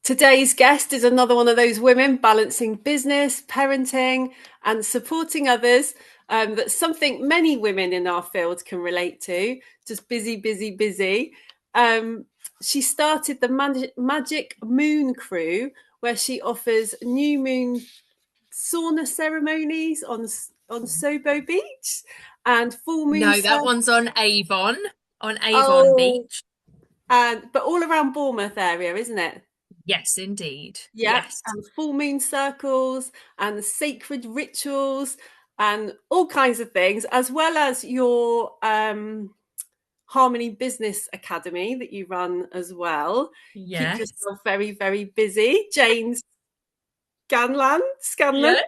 Today's guest is another one of those women balancing business, parenting, and supporting others. That's something many women in our field can relate to. Just busy, busy, busy. She started the Magic Moon Crew, where she offers new moon sauna ceremonies on Sobo Beach and full moon. No, that one's on Avon Oh, Beach. and but all around Bournemouth area, isn't it? Yes, indeed. Yep, Yes. and full moon circles and sacred rituals and all kinds of things, as well as your Harmony Business Academy that you run as well. Keep Yes. yourself very, very busy. Jane Scanlan. Yeah. Scalan.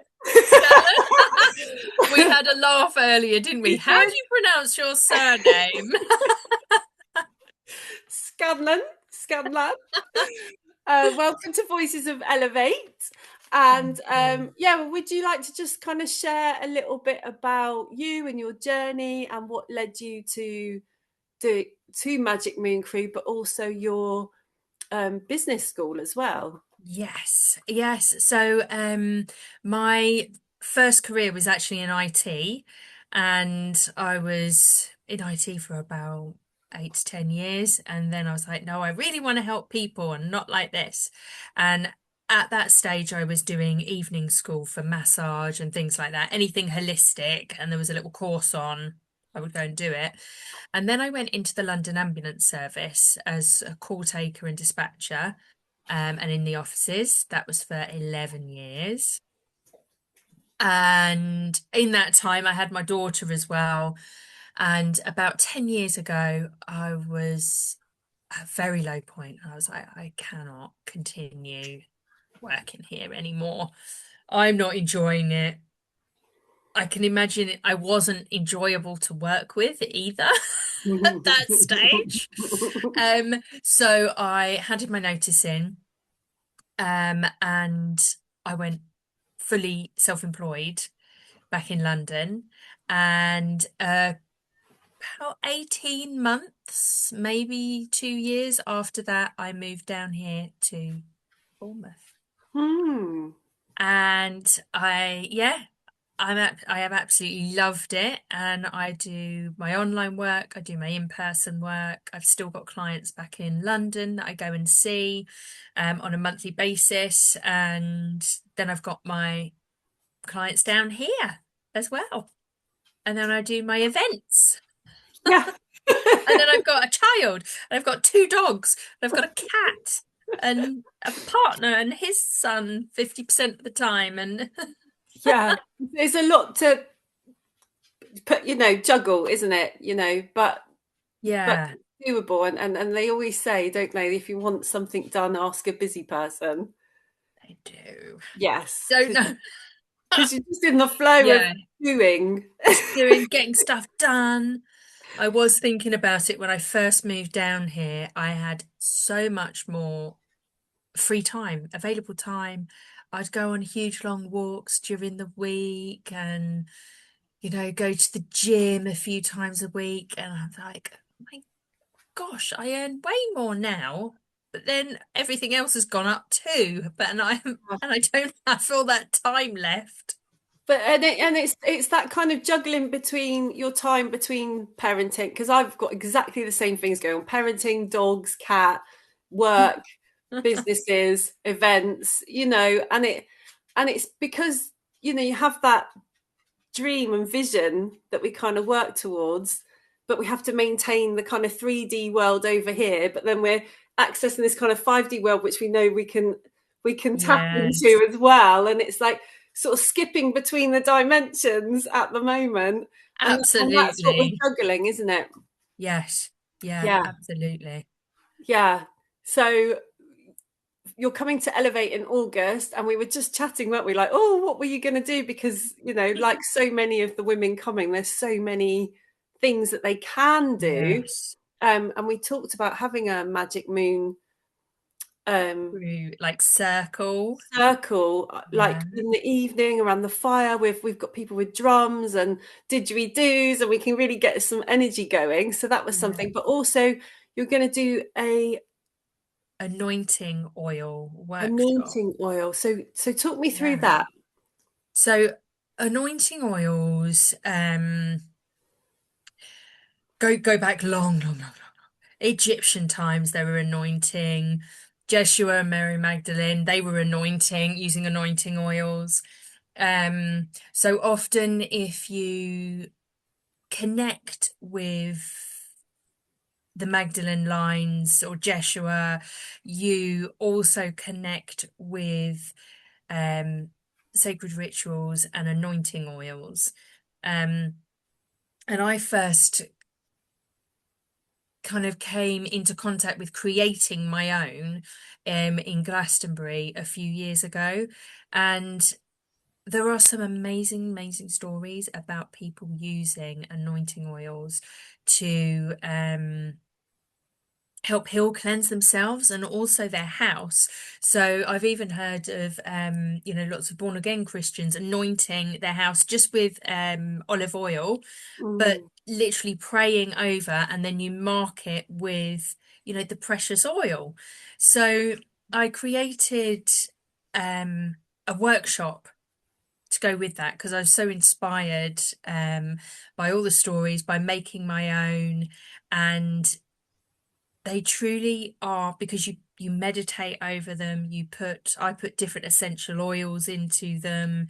We had a laugh earlier, didn't we? We How do did. you pronounce your surname? Scanlan. Welcome to Voices of Elevate. Thank And you. yeah, would you like to just kind of share a little bit about you and your journey and what led you do to Magic Moon Crew, but also your business school as well? Yes. Yes. My first career was actually in IT, and I was in IT for about 8 to 10 years. And then I was like, no, I really want to help people and not like this. And at that stage, I was doing evening school for massage and things like that, anything holistic. And there was a little course on, I would go and do it. And then I went into the London Ambulance Service as a call taker and dispatcher, and in the offices. That was for 11 years. And in that time, I had my daughter as well. And about 10 years ago, I was at a very low point. I was like, I cannot continue working here anymore. I'm not enjoying it. I can imagine I wasn't enjoyable to work with either at that stage. So I handed my notice in, and I went fully self-employed back in London. And about 18 months, maybe 2 years after that, I moved down here to Bournemouth. Hmm. And I have absolutely loved it. And I do my online work, I do my in-person work. I've still got clients back in London that I go and see on a monthly basis. And then I've got my clients down here as well. And then I do my events. Yeah. And then I've got a child, and I've got two dogs, and I've got a cat, and a partner and his son 50% of the time. And Yeah. There's a lot to put, juggle, isn't it? But yeah, doable. And they always say, don't they, if you want something done, ask a busy person. they do. Yes, Don't know. because you're just in the flow of Yeah, doing. just doing, getting stuff done. I was thinking about it when I first moved down here. I had so much more free time, available time. I'd go on huge long walks during the week and, go to the gym a few times a week. And I'm like, my gosh, I earn way more now. But then everything else has gone up too. And I don't have all that time left. But it's that kind of juggling between your time between parenting, because I've got exactly the same things going on: parenting, dogs, cat, work, businesses, events, and it's because you have that dream and vision that we kind of work towards, but we have to maintain the kind of 3D world over here, but then we're accessing this kind of 5D world which we know we can tap Yes, into as well, and it's like sort of skipping between the dimensions at the moment, and that's what we're absolutely. juggling, isn't it? Yes, yeah, Yeah, absolutely. yeah. So you're coming to Elevate in August, and we were just chatting, weren't we? Like, oh, what were you going to do? Because, like so many of the women coming, there's so many things that they can do. Yes. And we talked about having a Magic Moon um, Through like circle. circle, like Yeah. in the evening around the fire. We've got people with drums and didgeridoos, and we can really get some energy going. So that was Yeah. something. But also, you're going to do a anointing oil workshop. Anointing oil. So talk me through Yeah. that. So anointing oils go back long. Egyptian times they were anointing. Jeshua and Mary Magdalene, they were anointing using anointing oils. So often if you connect with the Magdalene lines or Jeshua, you also connect with um, sacred rituals and anointing oils. Um, and I first kind of came into contact with creating my own in Glastonbury a few years ago. And there are some amazing stories about people using anointing oils to help heal, cleanse themselves and also their house. So I've even heard of lots of born again Christians anointing their house just with olive oil, but Mm. literally praying over, and then you mark it with the precious oil. So I created um a workshop to go with that because I was so inspired by all the stories, by making my own, and they truly are, because you meditate over them. I put different essential oils into them,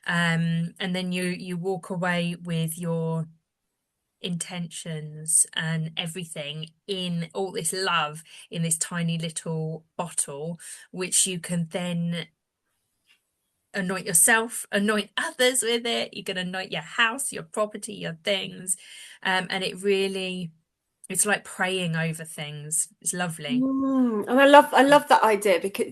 and then you walk away with your intentions and everything in all this love in this tiny little bottle, which you can then anoint yourself, anoint others with it. You can anoint your house, your property, your things, and it's like praying over things. It's lovely. And I love that idea because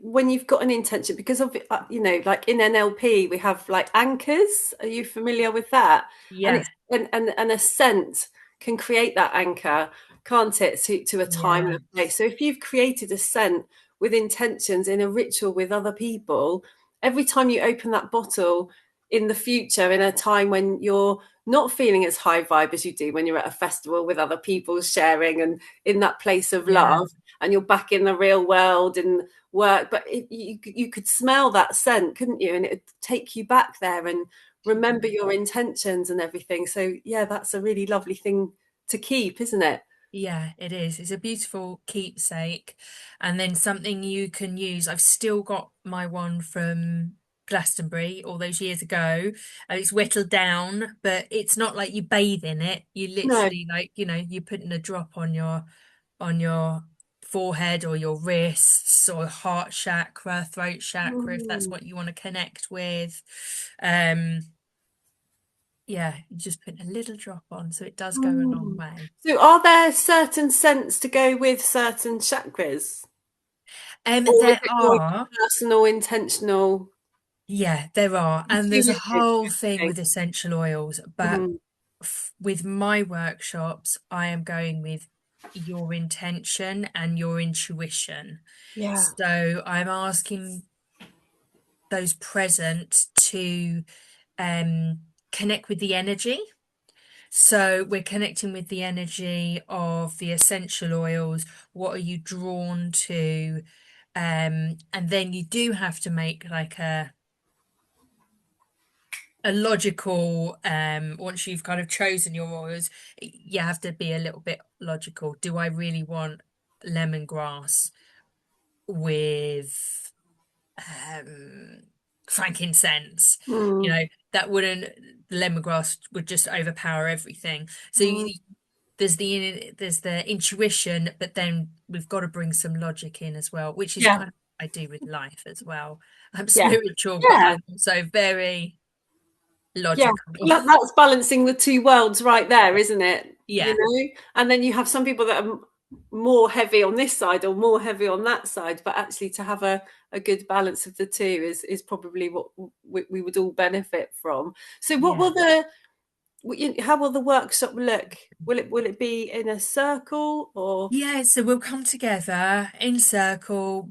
when you've got an intention, because of like in NLP we have like anchors. Are you familiar with that? And Yeah, it's and a scent can create that anchor, can't it, to a time and yeah, a place. So if you've created a scent with intentions in a ritual with other people, every time you open that bottle in the future, in a time when you're not feeling as high vibe as you do when you're at a festival with other people sharing and in that place of yeah, love, and you're back in the real world and work, but you could smell that scent, couldn't you, and it would take you back there and remember your intentions and everything. So yeah, that's a really lovely thing to keep, isn't it? yeah, it is. It's a beautiful keepsake, and then something you can use. I've still got my one from Glastonbury all those years ago, and it's whittled down, but it's not like you bathe in it. You No. literally, like, you're putting a drop on your forehead or your wrists or heart chakra, throat chakra, if that's Mm. what you want to connect with. Um, yeah, you just put a little drop on, so it does go a long Mm. way. So are there certain scents to go with certain chakras, or is There it more are, personal, intentional? yeah, there are, and there's a Intuitive. whole thing Okay. with essential oils, but Mhm. with my workshops, I am going with your intention and your intuition. Yeah. So I'm asking those present to connect with the energy. So we're connecting with the energy of the essential oils. What are you drawn to? And then you do have to make like a logical, once you've kind of chosen your oils, you have to be a little bit logical. Do I really want lemongrass with um frankincense? You Mm. know, that wouldn't, the lemongrass would just overpower everything. So Mm. there's the intuition, but then we've got to bring some logic in as well, which is Yeah. kind of what I do with life as well. I'm Yeah. spiritual, but Yeah. I'm also very Yeah, logical. well, that's balancing the two worlds right there, isn't it? Yeah, And then you have some people that are more heavy on this side or more heavy on that side, but actually to have a good balance of the two is probably what we would all benefit from. So, what yeah. will how will the workshop look? Will it be in a circle or? Yeah, so we'll come together in circle.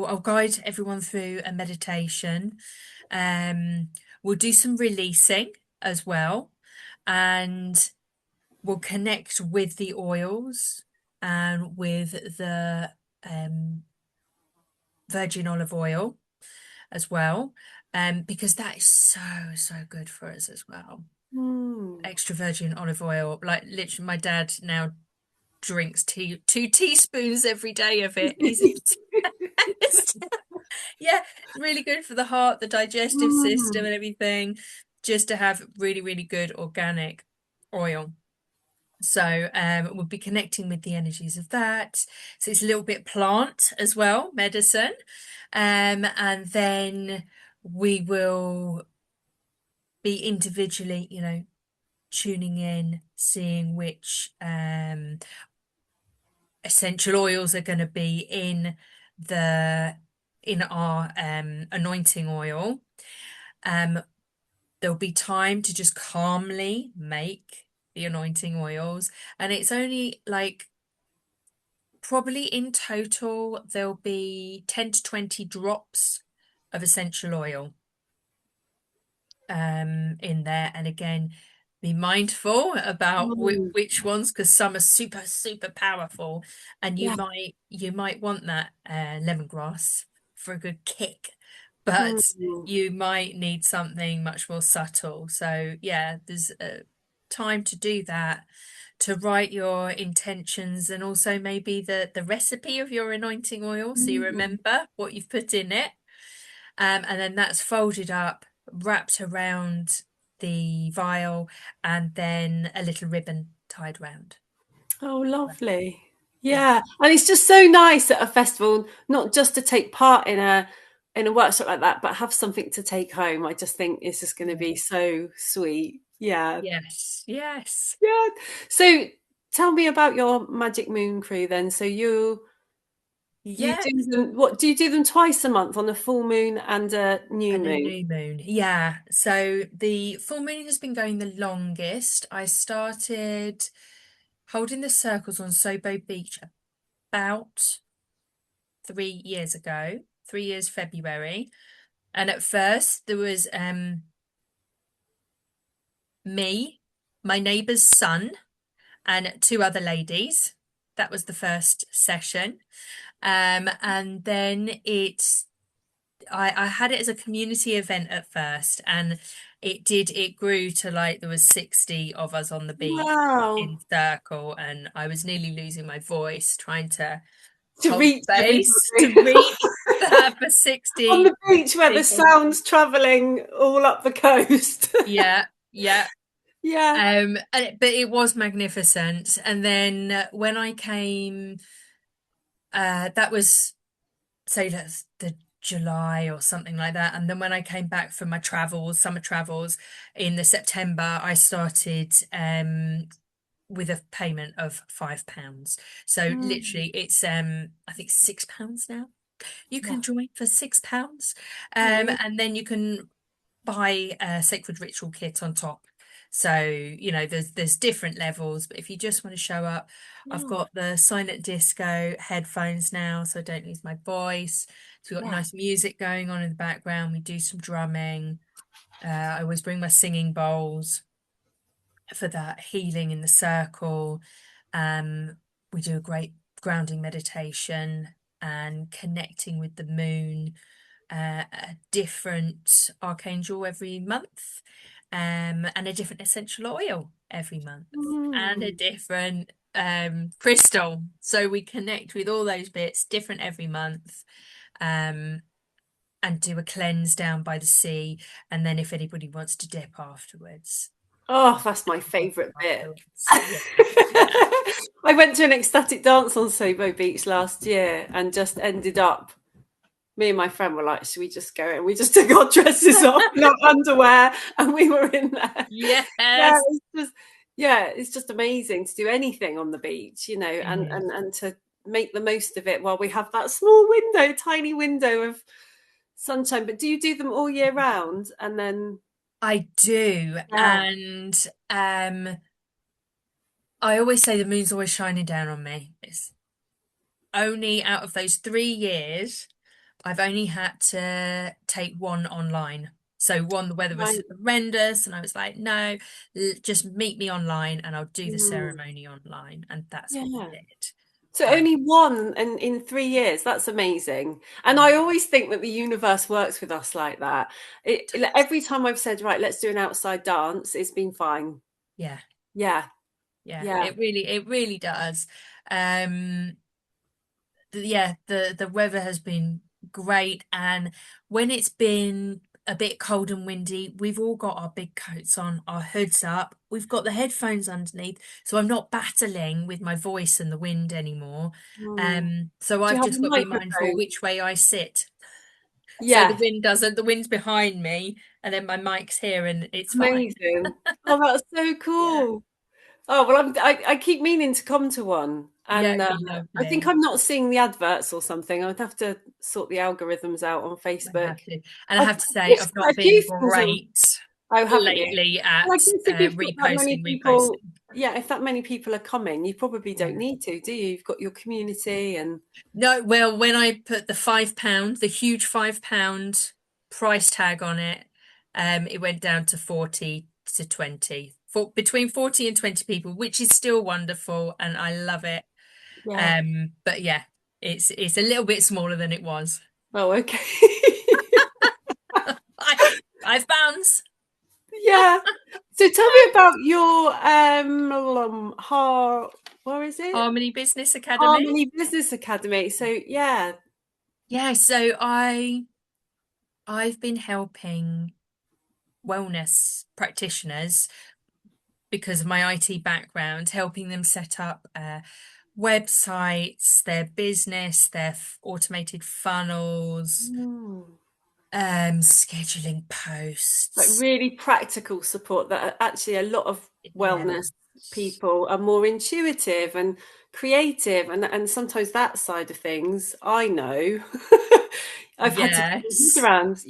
I'll guide everyone through a meditation. Um, we'll do some releasing as well, and we'll connect with the oils and with the virgin olive oil as well, because that is so, so good for us as well. Mm. Extra virgin olive oil, like literally, my dad now drinks 2 teaspoons every day of it. He's obsessed. Yeah, really good for the heart, the digestive system, Mm. and everything. Just to have really, really good organic oil. So we'll be connecting with the energies of that. So it's a little bit plant as well, medicine. And then we will be individually, tuning in, seeing which essential oils are going to be the in our anointing oil. Um, there'll be time to just calmly make the anointing oils, and it's only like probably in total there'll be 10 to 20 drops of essential oil in there. And again, be mindful about Mm. which ones, because some are super, super powerful, and you Yeah. might want that lemongrass for a good kick, but Mm. you might need something much more subtle. So yeah, there's time to do that, to write your intentions, and also maybe the recipe of your anointing oil, so you Mm. remember what you've put in it. And then that's folded up, wrapped around the vial, and then a little ribbon tied round. Oh, lovely. Yeah. Yeah. And it's just so nice at a festival, not just to take part in a workshop like that, but have something to take home. I just think it's just going to Yeah. be so sweet. Yeah. Yes. Yes. Yeah. So tell me about your Magic Moon crew then. So you Yeah. do them, what do you do them twice a month on a full moon and a new And a moon? new moon. Yeah. So the full moon has been going the longest. I started holding the circles on Sobo Beach about 3 years ago, 3 years February. And at first there was me, my neighbour's son, and two other ladies. That was the first session. And then I had it as a community event at first, and it grew to like there was 60 of us on the beach Wow. in circle, and I was nearly losing my voice trying to To hold reach space to everybody. reach that for On 60 the beach where the people. sound's travelling all up the coast. Yeah, yeah. Yeah. But it was magnificent. And then when I came, that was, say that's the July or something like that. And then when I came back from my travels, summer travels in the September, I started with a payment of £5. So Mm. literally it's I think £6 now. You Yeah. can join for £6. Amazing. And then you can buy a sacred ritual kit on top. So, there's different levels, but if you just want to show up, I've Oh, got the silent disco headphones now, so I don't lose my voice. So we've got yeah. nice music going on in the background. We do some drumming. I always bring my singing bowls for that healing in the circle. Um, we do a great grounding meditation and connecting with the moon, a different archangel every month, and a different essential oil every month, and a Mm. different crystal. So we connect with all those bits, different every month, um, and do a cleanse down by the sea. And then if anybody wants to dip afterwards, Oh, that's my favourite bit. afterwards. Yeah, yeah. I went to an ecstatic dance on Sobo Beach last year and just ended up. Me and my friend were like, "Should we just go?" And we just took our dresses off and our underwear, and we were in there. Yeah, Yes. it's just amazing to do anything on the beach, It and is. to make the most of it while we have that small window, tiny window of sunshine. But do you do them all year round? And then, I do. yeah, And I always say the moon's always shining down on me. It's only out of those 3 years, I've only had to take one online. So one, the weather was right, horrendous, and I was like, no, just meet me online and I'll do the mm, ceremony online. And that's what we yeah. did. So So only one and in 3 years, that's amazing. And yeah, I always think that the universe works with us like that. Every time I've said, right, let's do an outside dance, it's been fine. yeah, Yeah, yeah. yeah. It really does. Um, yeah, the weather has been great, and when it's been a bit cold and windy, we've all got our big coats on, our hoods up, we've got the headphones underneath, so I'm not battling with my voice and the wind anymore. Mm. So Do I've you have a just got to be mindful microphone? which way I sit. So Yeah, the wind's behind me, and then my mic's here, and it's fine. amazing. Oh, that's so Yeah, cool. Oh, well, I keep meaning to come to one. yeah, And it'd be I think lovely. I'm not seeing the adverts or something. I would have to sort the algorithms out on I Facebook. have to, and I I've have to say, watched I've quite not a few been things on. great Oh, haven't you? lately Well, I at guess if you've got that many reposting. people, yeah, if that many people are coming, you probably don't Yeah. need to, do you? You've got your community and No, well, when I put the £5, the huge £5 price tag on it, it went down to 40 to 20, for between 40 and 20 people, which is still wonderful, and I love it. yeah. But yeah, it's a little bit smaller than it was. Oh, okay. I, £5. Yeah. So tell me about your where is it? Harmony Business Academy. Harmony Business Academy. So yeah. Yeah, so I've been helping wellness practitioners because of my IT background, helping them set up websites, their business, their automated funnels, Mm. scheduling Like posts. really practical support that actually a lot of Yeah. wellness people are more intuitive and creative and sometimes that side of things I know I've had to get my head Yes. around,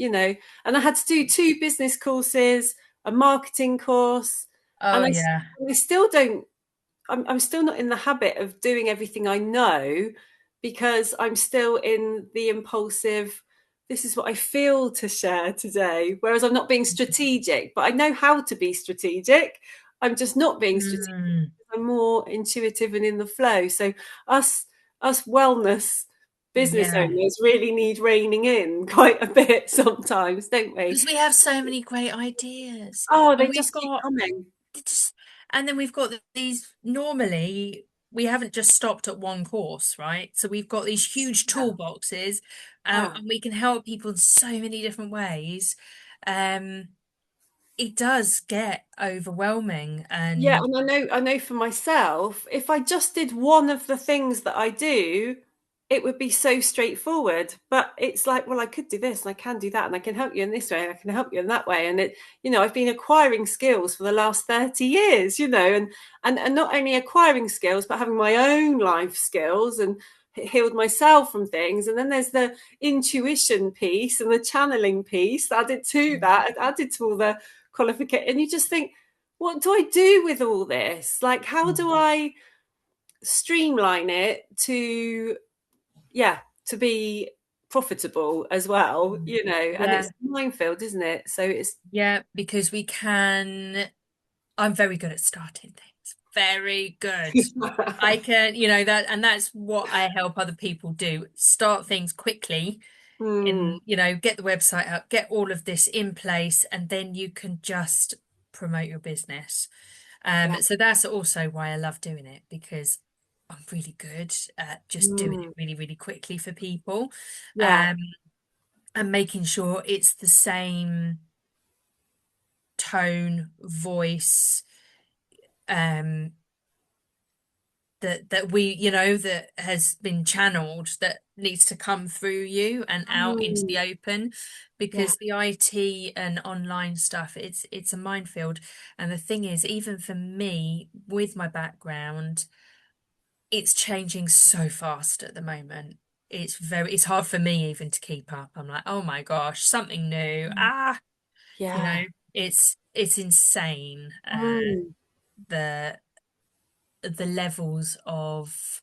and I had to do two business courses, a marketing course, Oh, and yeah. I still don't I'm still not in the habit of doing everything I know because I'm still in the impulsive, this is what I feel to share today. Whereas I'm not being strategic, but I know how to be strategic. I'm just not being strategic. Mm, I'm more intuitive and in the flow. So us us wellness business yeah. owners really need reining in quite a bit sometimes, don't we? Because we have so many great ideas. Oh, And they we've just keep got coming. it's, and then we've got these normally we haven't just stopped at one course, right? So we've got these huge Yeah. toolboxes, Ah. and we can help people in so many different ways. Um, it does get overwhelming, Yeah, and and I know for myself, if I just did one of the things that I do, it would be so straightforward. But it's like, well, I could do this and I can do that and I can help you in this way and I can help you in that way. And I've been acquiring skills for the last 30 years, and not only acquiring skills, but having my own life skills and healed myself from things. And then there's the intuition piece and the channeling piece added to that, added to all the qualification. And you just think, what do I do with all this? Like, how do I streamline it to, yeah, to be profitable as well, and it's yeah, a minefield, isn't it? So it's, yeah, because we can. I'm very good at starting things. Very good. I can, that, and that's what I help other people do. Start things quickly mm, and, get the website up, get all of this in place, and then you can just promote your business. yeah, So that's also why I love doing it because I'm really good at just doing it mm, really, really quickly for people, yeah, um, and making sure it's the same tone, voice, um, that we that has been channeled that needs to come through you and out into mm, the open, yeah, because the IT and online stuff, it's a minefield. And the thing is, even for me with my background, it's changing so fast at the moment. It's hard for me even to keep up. I'm like, oh my gosh, something new, you know yeah, it's insane, mm, the levels of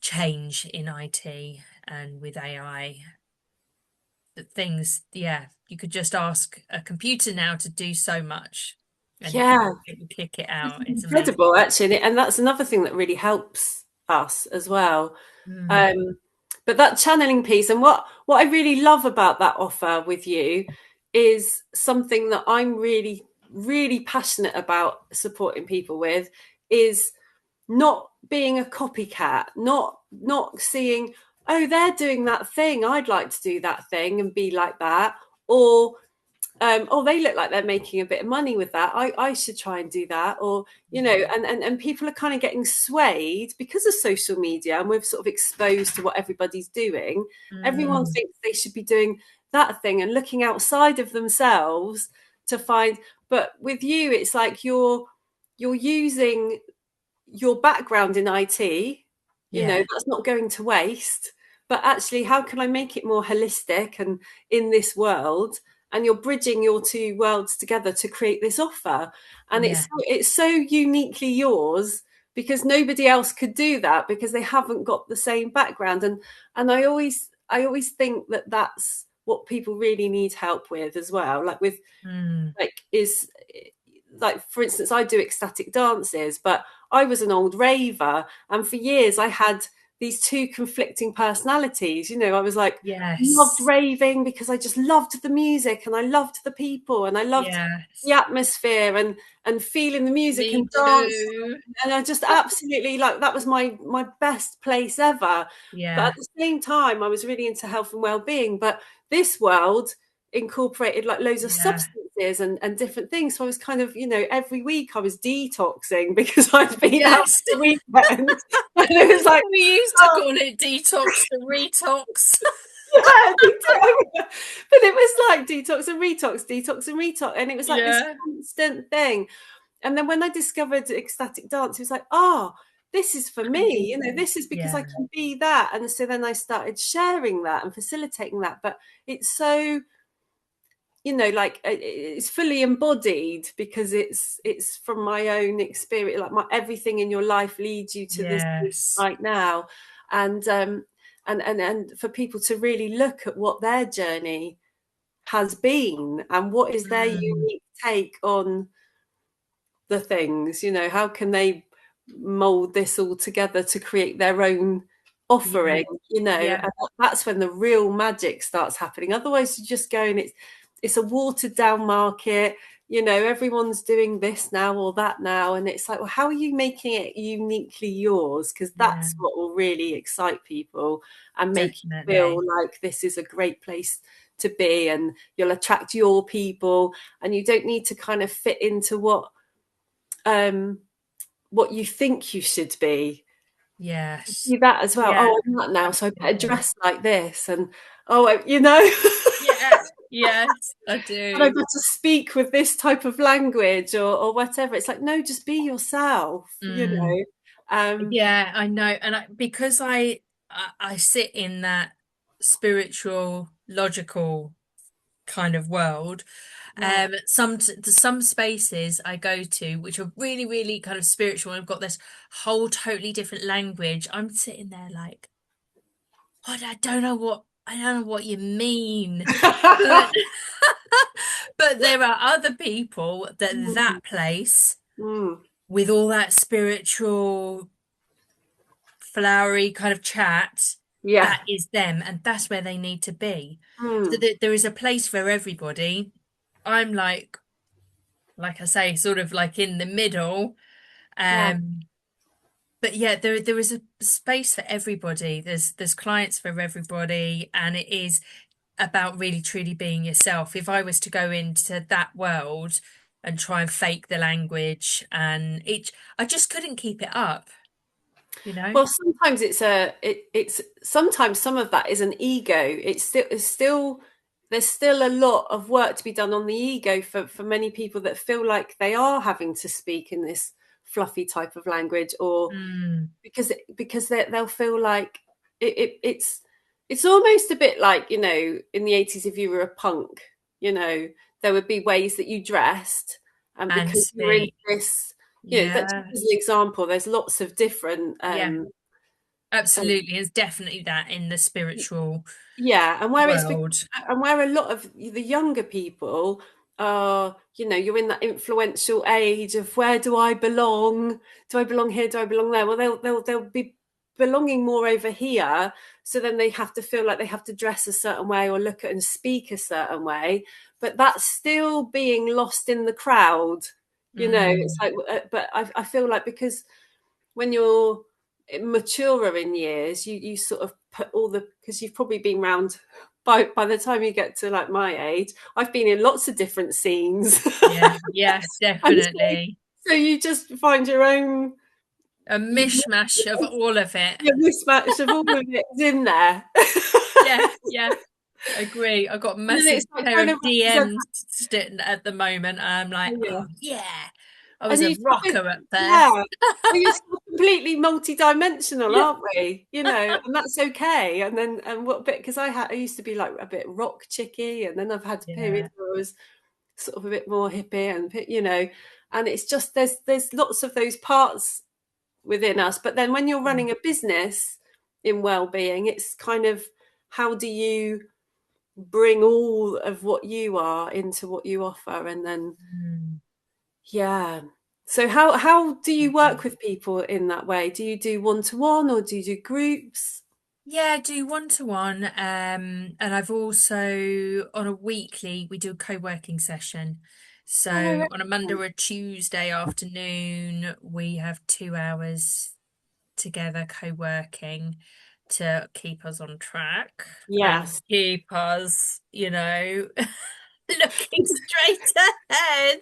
change in IT and with AI. That things, yeah, you could just ask a computer now to do so much, and it yeah. will it will kick it It's out. It's amazing. incredible, actually, and that's another thing that really helps us as well. Mm. Um, but that channeling piece, and what I really love about that offer with you is something that I'm really, really passionate about supporting people with, is not being a copycat, not seeing, oh, they're doing that thing, I'd like to do that thing and be like that, or oh, they look like they're making a bit of money with that. I should try and do that. Or, and people are kind of getting swayed because of social media, and we're sort of exposed to what everybody's doing. Everyone Mm. thinks they should be doing that thing and looking outside of themselves to find. But with you, it's like you're using your background in IT, Yeah, that's not going to waste. But actually, how can I make it more holistic and in this world? And you're bridging your two worlds together to create this offer. And yeah, it's so uniquely yours because nobody else could do that because they haven't got the same background. And I always think that that's what people really need help with as well. Like with mm. like is like for instance, I do ecstatic dances, but I was an old raver, and for years I had these two conflicting personalities. I was like, loved Yes, raving because I just loved the music and I loved the people and I loved the yes. atmosphere and feeling the music Me and dance, too. and I just absolutely like that was my best place ever. But Yeah, at the same time, I was really into health and well-being. But this world incorporated like loads of yeah. substances and different things. So I was kind of, every week I was detoxing because I'd been out Yes. for the weekend. And it was like, We used to oh, call it detox the retox. yeah, but it was like detox and retox, detox and retox. And it was like this Yeah. constant thing. And then when I discovered ecstatic dance, it was like, oh, this is for me. This is because I Yeah. can be that. And so then I started sharing that and facilitating that. But it's so, like it's fully embodied because it's from my own experience. Like everything in your life leads you to this Yes. right now. And um and and and for people to really look at what their journey has been and what is their Mm. unique take on the things, how can they mold this all together to create their own Yeah. offering, Yeah. and that's when the real magic starts happening. Otherwise you're just going, it's a watered down market, everyone's doing this now or that now, and it's like, well, how are you making it uniquely yours? Because Yeah. that's what will really excite people and make you feel Definitely. like this is a great place to be, and you'll attract your people, and you don't need to kind of fit into um what you think you should be. Yes. Do that as well. Yeah. Oh, I'm that now, so I better Absolutely. dress like this, and oh. Yeah. Yes, I And I do. better speak with this type of language or whatever. It's like, no, just be yourself. Mm. Um, Yeah, I know. And because I sit in that spiritual, logical kind of world. yeah. Some spaces I go to which are really, really kind of spiritual and have got this whole totally different language. I'm sitting there like, what? I don't know what you mean. But but there are other people Mm, that place mm, with all that spiritual, flowery kind of chat, yeah. that is them, and that's where they need to be. So Mm, that there is a place for everybody. I'm like I say, sort of like in the middle. yeah. Um, but yeah, there is a space for everybody. There's clients for everybody, and it is about really truly being yourself. If I was to go into that world and try and fake the language, I just couldn't keep it up, you know? Well, sometimes it's sometimes some of that is an ego. It's still there's still a lot of work to be done on the ego for many people that feel like they are having to speak in this fluffy type of language, or Mm, because they'll feel like it's almost a bit like, in the 80s, if you were a punk, you know there would be ways that you dressed, and and because you were in speak. this, that's just as Yes. an example. There's lots of different Yeah, um, absolutely. It's definitely that in the spiritual yeah, and world. where a lot of the younger people are, you're in that influential age of, where do I belong? Do I belong here? Do I belong there? Well, they'll be belonging more over here. So then they have to feel like they have to dress a certain way or look at and speak a certain way. But that's still being lost in the crowd. It's Mm. like, but I feel like because when you're maturer in years, you sort of put all the, because you've probably been round by the time you get to like my age, I've been in lots of different scenes. Yeah, yeah, And definitely. so you just find your own A mishmash of all of it. your mismatch of all of it is in there. Yeah, yeah, agree. I've got a And then massive it's like pair kind of of represent, DMs sitting at the moment. I'm like, yeah. oh yeah, I was And a you sort of, rocker at first. yeah. Well, you're sort of completely multi-dimensional, Yeah, aren't we? And that's okay. And then, and what bit, because I used to be like a bit rock chicky, and then I've had periods yeah. where I was sort of a bit more hippie, and it's just there's lots of those parts within us. But then when you're running a business in well-being, it's kind of, how do you bring all of what you are into what you offer? And then, Mm. yeah. So how do you work with people in that way? Do you do one-to-one or do you do groups? Yeah, I do one-to-one. And I've also on a weekly we do a co-working session. Oh, So on a Monday or a Tuesday afternoon, we have 2 hours together co-working to keep us on track and yes. keep us, looking straight ahead.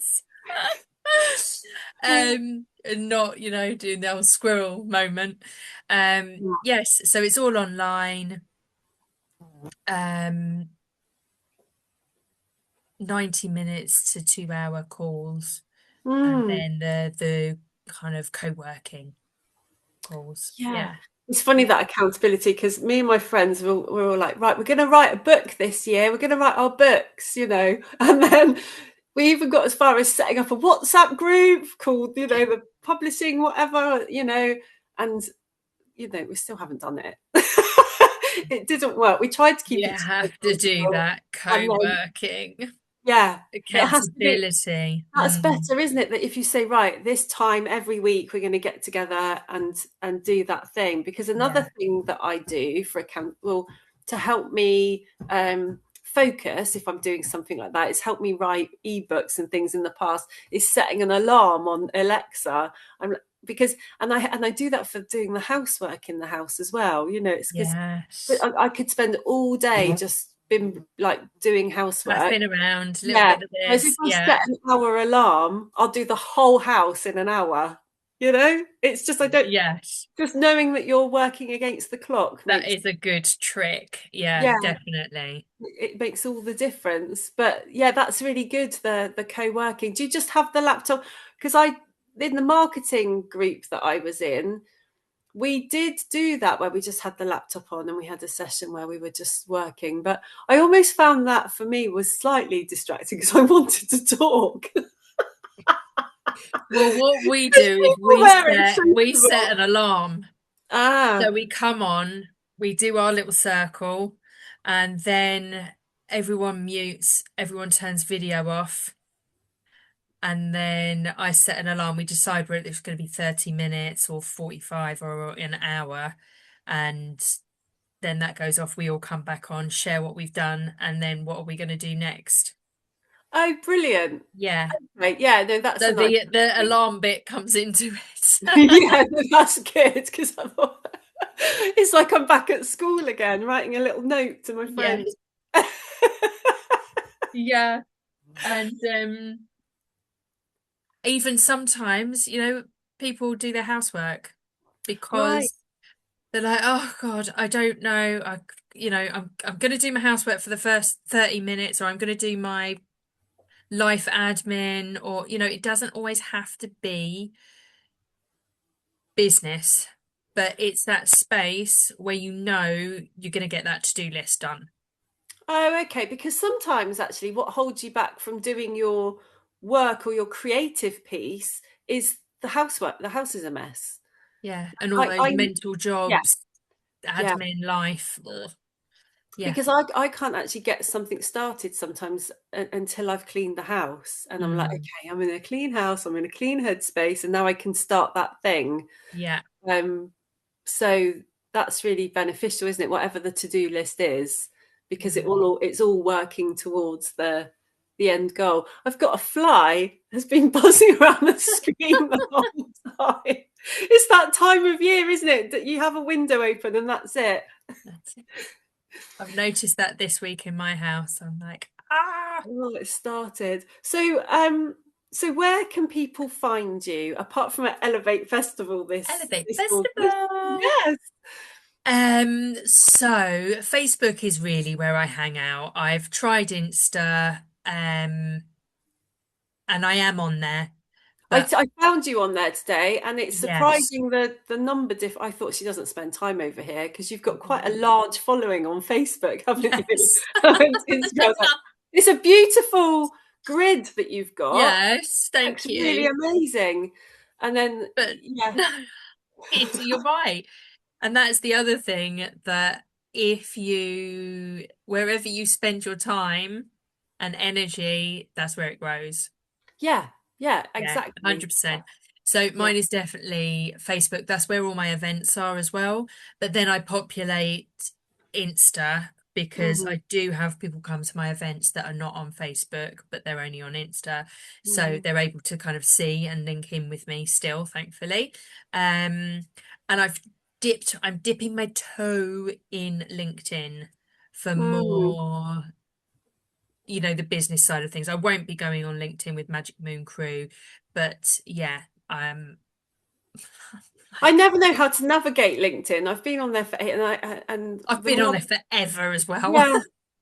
And not, doing the old squirrel moment. Yes, so it's all online. Um, 90 minutes to 2 hour calls, and Mm. then the kind of co-working calls. Yeah. Yeah. It's funny, Yeah. that accountability, because me and my friends were all like, right, we're going to write a book this year. We're going to write our books. And then we even got as far as setting up a WhatsApp group called, the publishing, whatever. And, we still haven't done it. It didn't work. We tried to keep You it to have to do ourselves, that and then, co-working yeah, it has to be. accountability. That's Mm. better, isn't it? That if you say, right, this time every week we're going to get together and do that thing. Because another Yeah. thing that I do for to help me focus if I'm doing something like that, it's helped me write ebooks and things in the past, is setting an alarm on Alexa. I'm because and I do that for doing the housework in the house as well. It's because Yes. I could spend all day just been like doing housework. Faffing around, a little Yeah. bit of Whereas if this. I Yeah. set an hour alarm, I'll do the whole house in an hour. It's just, I don't, Yes. just knowing that you're working against the clock That makes, is a good trick. Yeah, yeah, definitely. it makes all the difference. But yeah, that's really good. The co-working. Do you just have the laptop? Because in the marketing group that I was in, we did do that where we just had the laptop on and we had a session where we were just working. But I almost found that for me was slightly distracting because I wanted to talk. Well, what we There's do is people there, it's we sociable. set an alarm. So Ah, we come on, we do our little circle, and then everyone mutes, everyone turns video off, and then I set an alarm. We decide whether it's going to be 30 minutes or 45 or an hour, and then that goes off. We all come back on, share what we've done, and then what are we going to do next? oh, brilliant. Yeah. Right, yeah, no, that's So a nice the thing. alarm bit comes into it. Yeah, no, that's good because it's like I'm back at school again, writing a little note to my Yes. friends. Yeah. And even sometimes, people do their housework Right. because they're like, oh God, I don't know. I'm going to do my housework for the first 30 minutes, or I'm going to do my life admin, or, it doesn't always have to be business, but it's that space where you're going to get that to-do list done. Oh, okay. Because sometimes actually what holds you back from doing your work or your creative piece is the housework. The house is a mess. Yeah. And all I, those I mental yeah, jobs, yeah. admin life. Ugh. Yeah. Because I can't actually get something started sometimes until I've cleaned the house. And I'm like, Mm. okay, I'm in a clean house, I'm in a clean headspace, and now I can start that thing. Yeah. Um, so that's really beneficial, isn't it? Whatever the to-do list is, because Yeah. it's all working towards the end goal. I've got a fly has been buzzing around the screen the whole time. It's that time of year, isn't it? That you have a window open and that's it. That's it. I've noticed that this week in my house. I'm like, ah, Oh, it started. So where can people find you apart from at Elevate Festival Elevate this August? Festival. Yes. So Facebook is really where I hang out. I've tried Insta, and I am on there, but I found you on there today, and it's yes, surprising the number I thought she doesn't spend time over here because you've got quite a Mhm. large following on Facebook, haven't you? Yes, And Instagram. I was like, it's a beautiful grid that you've got. yes, It thank looks really you. amazing. And then, But yeah, no, you're right. And that's the other thing that if you, wherever you spend your time and energy, that's where it grows. yeah, yeah, Yeah, exactly. 100%. So Yeah. mine is definitely Facebook. That's where all my events are as well. But then I populate Insta because Mm, I do have people come to my events that are not on Facebook, but they're only on Insta. So mm, they're able to kind of see and link in with me still, thankfully. Um, and I'm dipping my toe in LinkedIn for mm. more, the business side of things. I won't be going on LinkedIn with Magic Moon Crew, but yeah, I like never know how to navigate LinkedIn. I've been on there for and I've the been on more there forever as well. yeah,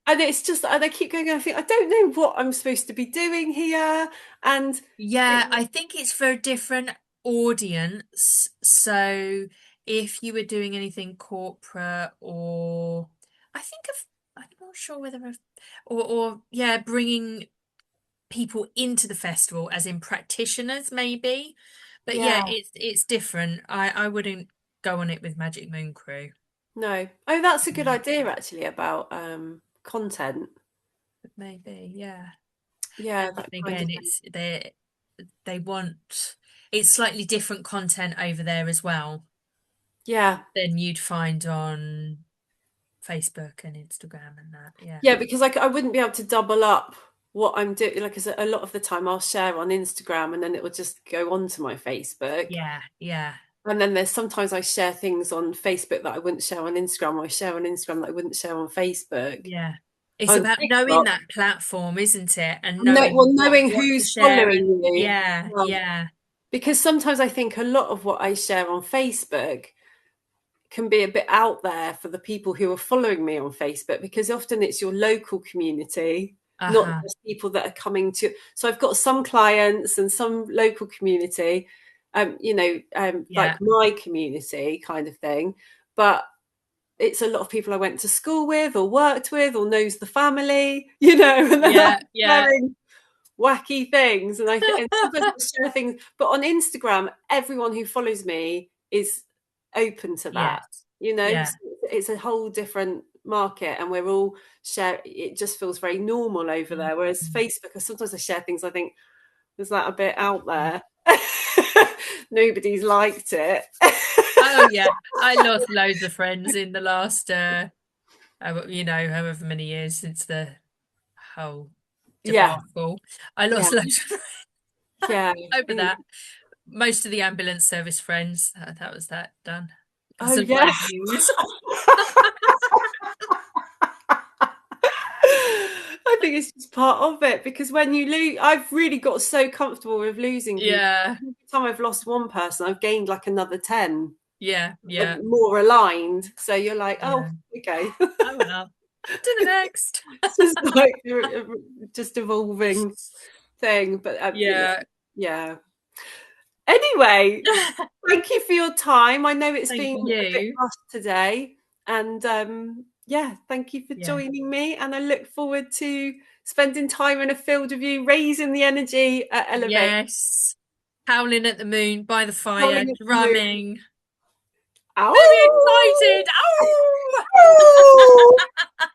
and it's just and I keep going. I think I don't know what I'm supposed to be doing here, and it, Yeah, I think it's for a different audience. So if you were doing anything corporate or I think of, I'm not sure whether I've, or yeah, bringing people into the festival as in practitioners maybe. But yeah, yeah, it's different. I wouldn't go on it with Magic Moon Crew. no. Oh, that's a good Mm. idea actually about content. But maybe, yeah. Yeah, And that then kind of again, thing. they want it's slightly different content over there as well Yeah, than you'd find on Facebook and Instagram and that. Yeah. yeah, because I wouldn't be able to double up what I'm doing. Like, 'cause a lot of the time I'll share on Instagram and then it will just go onto my Facebook. Yeah, yeah, And then there's sometimes I share things on Facebook that I wouldn't share on Instagram, or I share on Instagram that I wouldn't share on Facebook. yeah. It's On about knowing TikTok, that platform, isn't it? And no, well, knowing knowing what to who's share following and you. yeah, Yeah. yeah. Because sometimes I think a lot of what I share on Facebook can be a bit out there for the people who are following me on Facebook, because often it's your local community, not Uh-huh. just people that are coming to. So I've got some clients and some local community, like Yeah, my community kind of thing. But it's a lot of people I went to school with or worked with or knows the family, and they're like yeah, yeah. sharing wacky things. And sometimes I share things, but on Instagram, everyone who follows me is open to that. Yes. So Yeah. it's a whole different market, and we're all share. It just feels very normal over there. Whereas Mhm. Facebook, sometimes I share things I think, was that a bit out there? Nobody's liked it. Oh yeah, I lost loads of friends in the last however many years since the whole Yeah, debacle. I yeah, lost loads of friends yeah. over that. Most of the ambulance service friends, that was that done because Oh of my yeah. views. I think it's just part of it, because when you lose, I've really got so comfortable with losing people. Yeah, Every time I've lost one person, I've gained like another 10, yeah, yeah, more aligned. So you're like, oh, yeah. okay. Oh well, on to the next. It's just like just evolving thing. But Yeah. yeah. Anyway, thank you for your time. I know it's Thank been a bit you. rushed today. And yeah, thank you for Yeah. joining me. And I look forward to spending time in a field with you, raising the energy at Elevate, Yes. Howling at the moon by the fire, howling at the moon. drumming. Ow! Really excited. Oh! Ow!